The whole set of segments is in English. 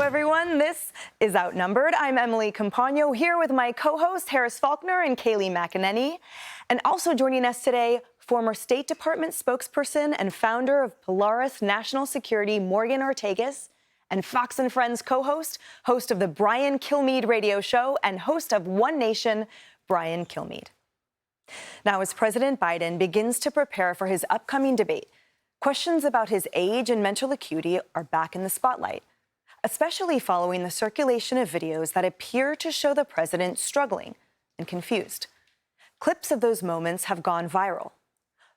everyone. This is Outnumbered. I'm Emily Campagno here with my co-host Harris Faulkner and Kayleigh McEnany. And also joining us today, former State Department spokesperson and founder of Polaris National Security, Morgan Ortagus, and Fox and Friends co-host, host of the Brian Kilmeade radio show, and host of One Nation, Brian Kilmeade. Now, as President Biden begins to prepare for his upcoming debate, questions about his age and mental acuity are back in the spotlight, especially following the circulation of videos that appear to show the president struggling and confused. Clips of those moments have gone viral.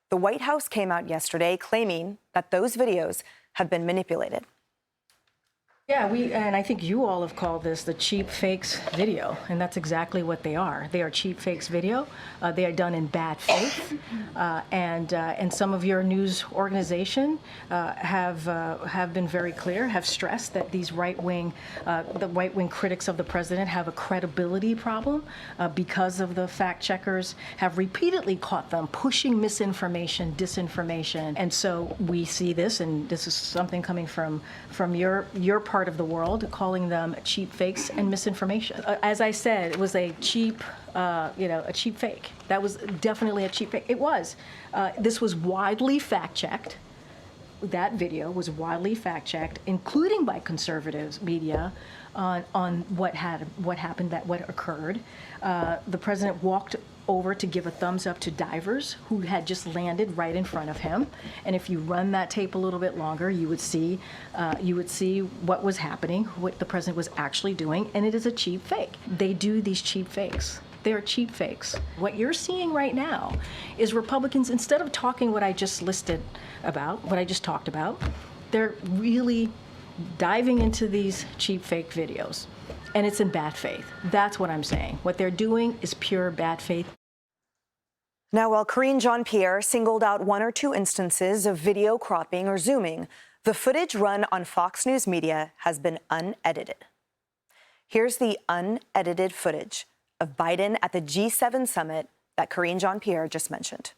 The White House came out yesterday claiming that those videos have been manipulated. Yeah, and I think you all have called this the cheap fakes video, and that's exactly what they are. They are cheap fakes video. They are done in bad faith, and some of your news organization have been very clear, have stressed that these the right-wing critics of the president have a credibility problem because of the fact checkers have repeatedly caught them pushing misinformation, disinformation, and so we see this, and this is something coming from your part of the world, calling them cheap fakes and misinformation. As I said, it was a cheap, a cheap fake. That was definitely a cheap fake. It was. This was widely fact-checked. That video was widely fact-checked, including by conservative media, on what happened, what occurred. The president walked over to give a thumbs up to divers who had just landed right in front of him, and if you run that tape a little bit longer, you would see what was happening, what the president was actually doing, and it is a cheap fake. They do these cheap fakes. They're cheap fakes. What you're seeing right now is Republicans, instead of talking what I just talked about, they're really diving into these cheap fake videos. And it's in bad faith. That's what I'm saying. What they're doing is pure bad faith. Now, while Karine Jean-Pierre singled out one or two instances of video cropping or zooming, the footage run on Fox News Media has been unedited. Here's the unedited footage of Biden at the G7 summit that Karine Jean-Pierre just mentioned.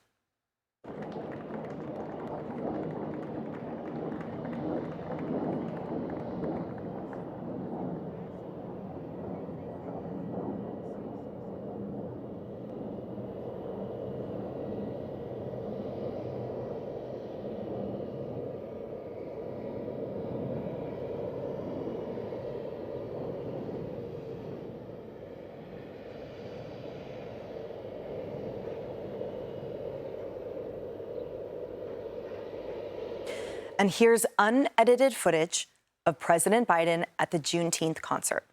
And here's unedited footage of President Biden at the Juneteenth concert.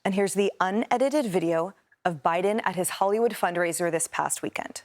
And here's the unedited video of Biden at his Hollywood fundraiser this past weekend.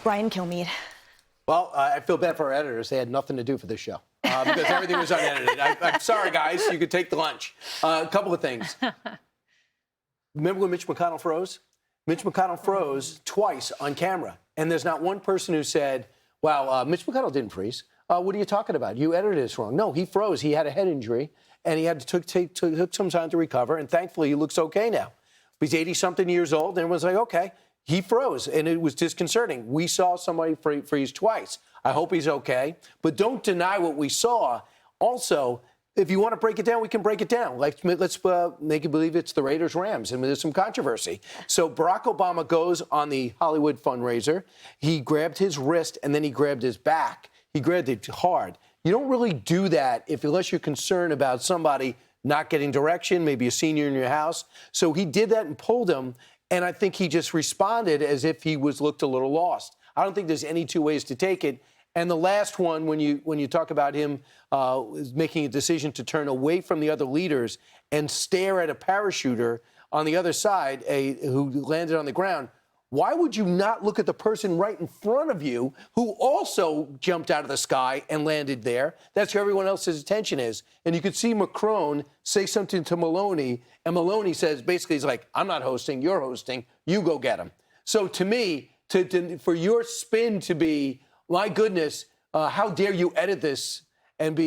Brian Kilmeade. Well, I feel bad for our editors. They had nothing to do for this show because everything was unedited. I'm sorry, guys. You could take the lunch. A couple of things. Remember when Mitch McConnell froze? Mitch McConnell froze twice on camera. And there's not one person who said, wow, Mitch McConnell didn't freeze. What are you talking about? You edited this wrong. No, he froze. He had a head injury, and he had to took some time to recover. And thankfully, he looks okay now. He's 80-something years old, and everyone's like, okay. He froze, and it was disconcerting. We saw somebody freeze twice. I hope he's okay. But don't deny what we saw. Also, if you want to break it down, we can break it down. Let's make you believe it's the Raiders-Rams, and there's some controversy. So Barack Obama goes on the Hollywood fundraiser. He grabbed his wrist, and then he grabbed his back. He grabbed it hard. You don't really do that unless you're concerned about somebody not getting direction, maybe a senior in your house. So he did that and pulled him. And I think he just responded as if he looked a little lost. I don't think there's any two ways to take it. And the last one, when you talk about him making a decision to turn away from the other leaders and stare at a parachuter on the other side, who landed on the ground, why would you not look at the person right in front of you who also jumped out of the sky and landed there? That's where everyone else's attention is. And you could see Macron say something to Meloni, and Meloni says, basically, he's like, I'm not hosting, you're hosting, you go get him. So to me, for your spin to be, my goodness, how dare you edit this and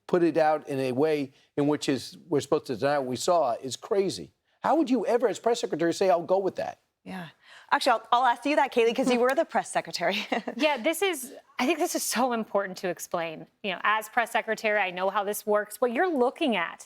put it out in a way in which we're supposed to deny what we saw is crazy. How would you ever, as press secretary, say, I'll go with that? Yeah. Actually, I'll ask you that, Kayleigh, because you were the press secretary. Yeah, I think this is so important to explain. As press secretary, I know how this works. What you're looking at,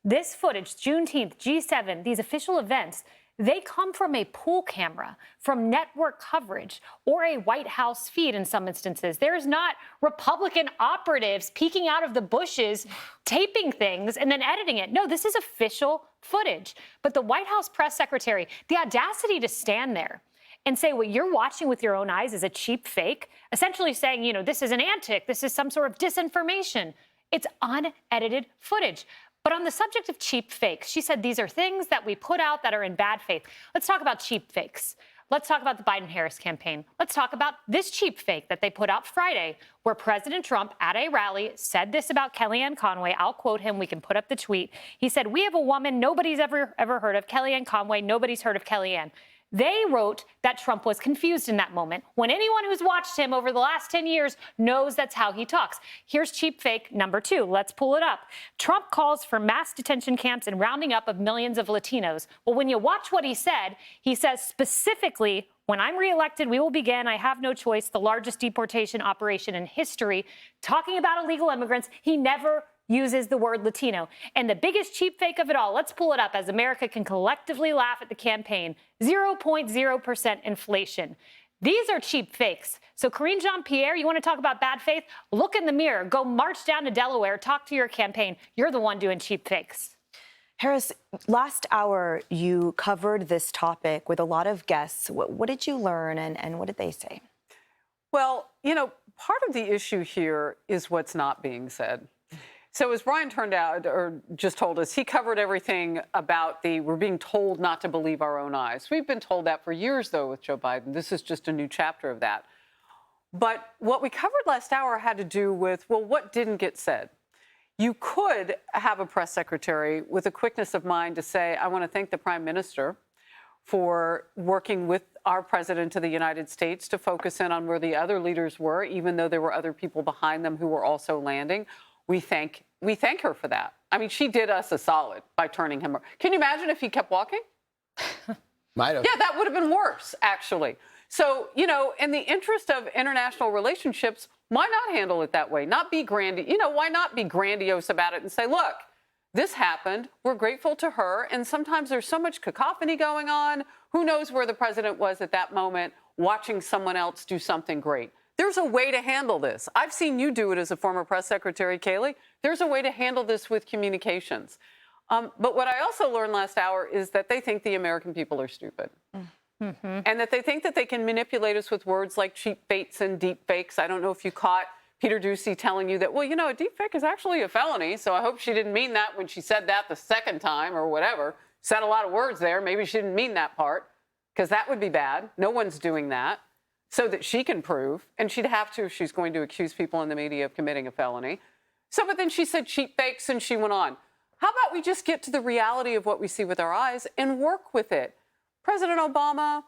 this footage, Juneteenth, G7, these official events, they come from a pool camera, from network coverage, or a White House feed in some instances. There's not Republican operatives peeking out of the bushes, taping things, and then editing it. No, this is official footage. But the White House press secretary, the audacity to stand there and say what you're watching with your own eyes is a cheap fake, essentially saying, this is an antic, this is some sort of disinformation. It's unedited footage. But on the subject of cheap fakes, she said these are things that we put out that are in bad faith. Let's talk about cheap fakes. Let's talk about the Biden-Harris campaign. Let's talk about this cheap fake that they put out Friday, where President Trump at a rally said this about Kellyanne Conway. I'll quote him. We can put up the tweet. He said, "We have a woman nobody's ever heard of, Kellyanne Conway. Nobody's heard of Kellyanne." They wrote that Trump was confused in that moment, when anyone who's watched him over the last 10 years knows that's how he talks. Here's cheap fake number 2. Let's pull it up. Trump calls for mass detention camps and rounding up of millions of Latinos. Well, when you watch what he says specifically, when I'm reelected, we will begin, I have no choice, the largest deportation operation in history. Talking about illegal immigrants, he never uses the word Latino. And the biggest cheap fake of it all, let's pull it up as America can collectively laugh at the campaign, 0.0% inflation. These are cheap fakes. So Karine Jean-Pierre, you want to talk about bad faith? Look in the mirror, go march down to Delaware, talk to your campaign. You're the one doing cheap fakes. Harris, last hour you covered this topic with a lot of guests. What did you learn and what did they say? Well, part of the issue here is what's not being said. So as Brian just told us, he covered everything about we're being told not to believe our own eyes. We've been told that for years, though, with Joe Biden. This is just a new chapter of that. But what we covered last hour had to do with, well, what didn't get said? You could have a press secretary with a quickness of mind to say, I want to thank the Prime Minister for working with our president of the United States to focus in on where the other leaders were, even though there were other people behind them who were also landing. We thank her for that. I mean, she did us a solid by turning him. Can you imagine if he kept walking? Might have. Yeah, that would have been worse, actually. So, in the interest of international relationships, why not handle it that way? Not be why not be grandiose about it and say, look, this happened. We're grateful to her. And sometimes there's so much cacophony going on. Who knows where the president was at that moment watching someone else do something great. There's a way to handle this. I've seen you do it as a former press secretary, Kayleigh. There's a way to handle this with communications. But what I also learned last hour is that they think the American people are stupid. Mm-hmm. And that they think that they can manipulate us with words like cheap fakes and deep fakes. I don't know if you caught Peter Doocy telling you that, well, a deep fake is actually a felony. So I hope she didn't mean that when she said that the second time or whatever. Said a lot of words there. Maybe she didn't mean that part, because that would be bad. No one's doing that. So that she can prove, and she'd have to if she's going to accuse people in the media of committing a felony. So, but then she said cheap fakes, and she went on. How about we just get to the reality of what we see with our eyes and work with it? President Obama,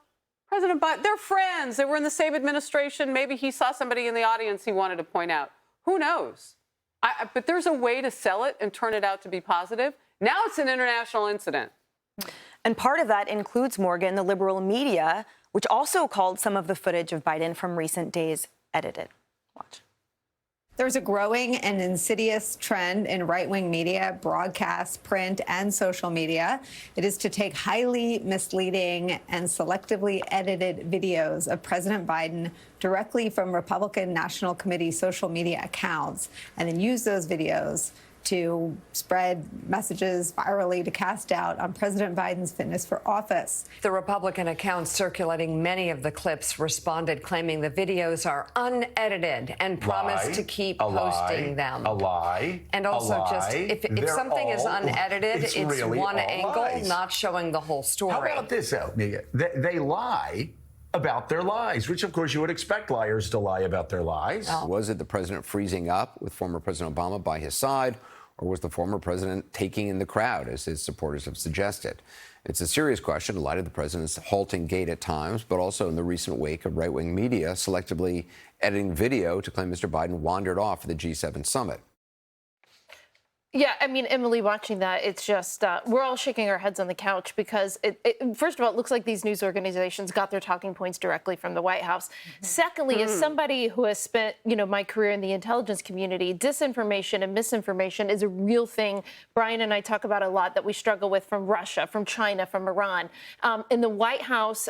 President Biden, they're friends. They were in the same administration. Maybe he saw somebody in the audience he wanted to point out. Who knows? But there's a way to sell it and turn it out to be positive. Now it's an international incident. And part of that includes, Morgan, the liberal media, which also called some of the footage of Biden from recent days edited. Watch. There's a growing and insidious trend in right-wing media, broadcast, print, and social media. It is to take highly misleading and selectively edited videos of President Biden directly from Republican National Committee social media accounts and then use those videos to spread messages virally to cast doubt on President Biden's fitness for office. The Republican accounts circulating many of the clips responded, claiming the videos are unedited and promised to keep posting them. A lie. And also, a just lie. if something is unedited, it's really one all angle, lies. not showing the whole story. How about this, Mia? They lie about their lies, which of course you would expect liars to lie about their lies. Was it the president freezing up with former President Obama by his side, or was the former president taking in the crowd, as his supporters have suggested? It's a serious question in light of the president's halting gait at times, but also in the recent wake of right-wing media selectively editing video to claim Mr. Biden wandered off for the G7 summit. Yeah, I mean, Emily, watching that, it's just, we're all shaking our heads on the couch because, first of all, it looks like these news organizations got their talking points directly from the White House. Secondly, as somebody who has spent, my career in the intelligence community, disinformation and misinformation is a real thing. Brian and I talk about a lot that we struggle with from Russia, from China, from Iran. In the White House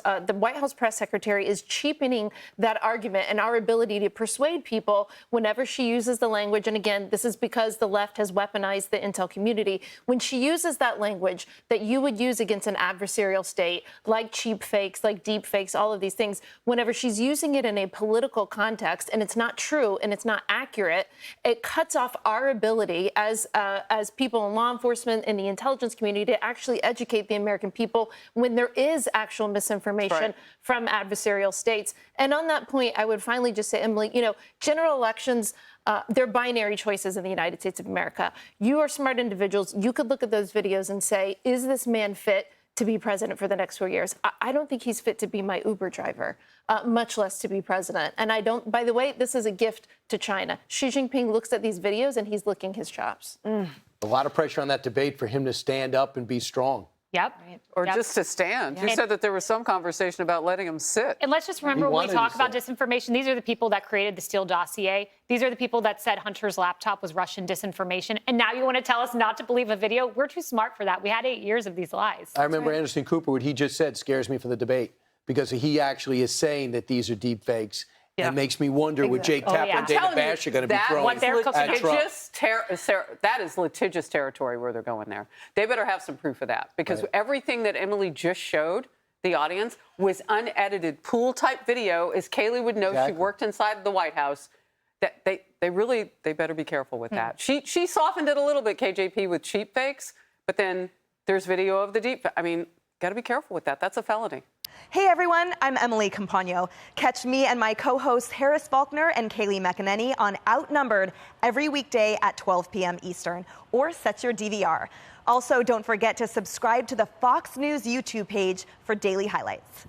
press secretary is cheapening that argument and our ability to persuade people whenever she uses the language. And again, this is because the left has weaponized the intel community. When she uses that language that you would use against an adversarial state, like cheap fakes, like deep fakes, all of these things, whenever she's using it in a political context and it's not true and it's not accurate, it cuts off our ability as people in law enforcement and the intelligence community to actually educate the American people when there is actual misinformation from adversarial states. And on that point, I would finally just say, Emily, general elections, they're binary choices in the United States of America. You are smart individuals. You could look at those videos and say, is this man fit to be president for the next 4 years? I don't think he's fit to be my Uber driver, much less to be president. And I don't, by the way, this is a gift to China. Xi Jinping looks at these videos and he's licking his chops. A lot of pressure on that debate for him to stand up and be strong. Yep. Or just to stand. You said that there was some conversation about letting him sit. And let's just remember when we talk about disinformation, these are the people that created the Steele dossier. These are the people that said Hunter's laptop was Russian disinformation. And now you want to tell us not to believe a video? We're too smart for that. We had 8 years of these lies. I remember Anderson Cooper, what he just said scares me for the debate because he actually is saying that these are deep fakes. Yeah. It makes me wonder what Jake Tapper and Dana Bash are going to be throwing what they're cooking at Trump. That is litigious territory where they're going there. They better have some proof of that because everything that Emily just showed the audience was unedited pool-type video, as Kayleigh would know. She worked inside the White House. That they better be careful with that. She softened it a little bit, KJP, with cheap fakes, but then there's video of the deep. I mean, got to be careful with that. That's a felony. Hey everyone, I'm Emily Compagno. Catch me and my co-hosts Harris Faulkner and Kayleigh McEnany on Outnumbered every weekday at 12 p.m. Eastern, or set your DVR. Also, don't forget to subscribe to the Fox News YouTube page for daily highlights.